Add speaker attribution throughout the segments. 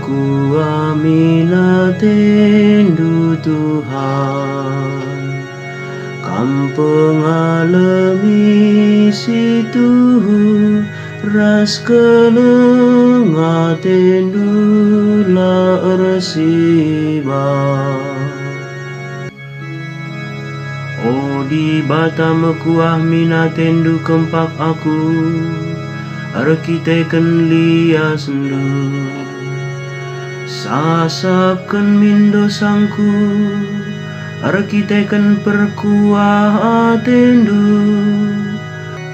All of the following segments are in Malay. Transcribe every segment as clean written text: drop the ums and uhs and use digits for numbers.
Speaker 1: Makuamilah tendu Tuhan, kampung alami situ ras kelenga tendu la ersiba. O di batam kuah mina tendu kempak aku, arkiteken lia sendu, sasapken mindo sangku, arkiteken perkuah tendu,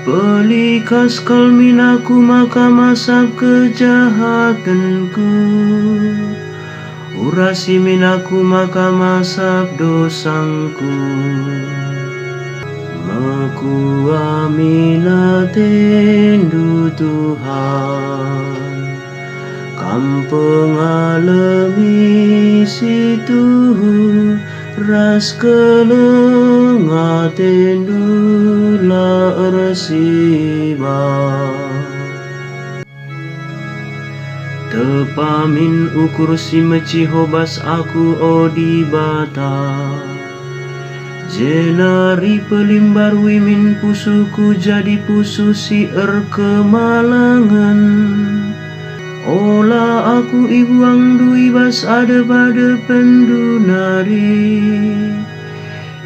Speaker 1: pelikas kal minaku maka masap kejahatanku, urasi minaku maka masap dosangku. Makuamilah tendu Tuhan, kampung alami situ ras kelenga tendu la ersiba. Tepamin ukur si meci hobas aku o di bata, jenari pelimbar wimin pusuku jadi pusu si kemalangan. Ola aku ibuang dui bas ada pada pendunari,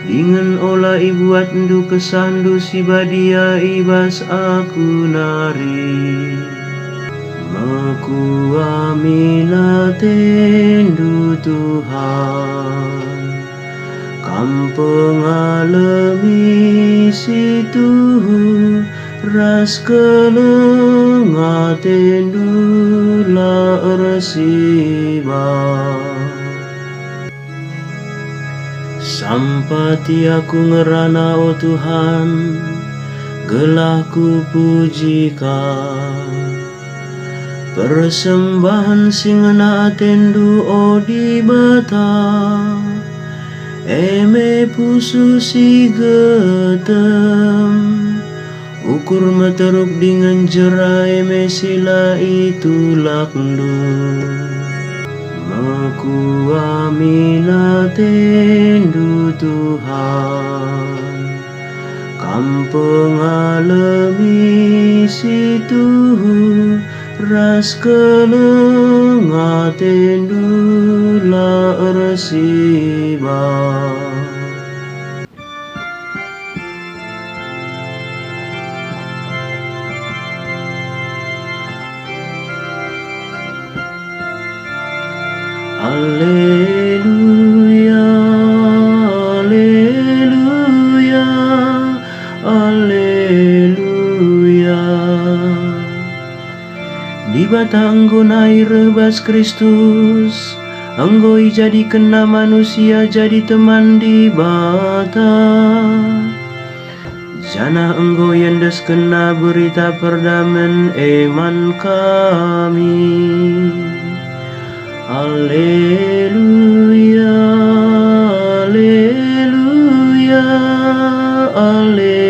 Speaker 1: dengan ola ibuat ndu kesandu si badia ibas aku nari. Makuamilah tendu Tuhan, kampung alami situ ras kelenga tendu la ersiba. Sampati aku ngerana o Tuhan, gelah ku pujikan, persembahan singena tendu o di bata, eme pusu si getem, ukur meteruk dengan jerai mesila itu lakndu. Makuamilah tendu Tuhan, kampung alami situ ras kelenga tendu la ersiba. Alleluia, alleluia, alleluia. Di bata anggo nai rebas Kristus, anggo jadi kena manusia jadi teman di bata. Jana enggo yendes kena berita perdamen eman kami. Alleluia, alleluia, alleluia.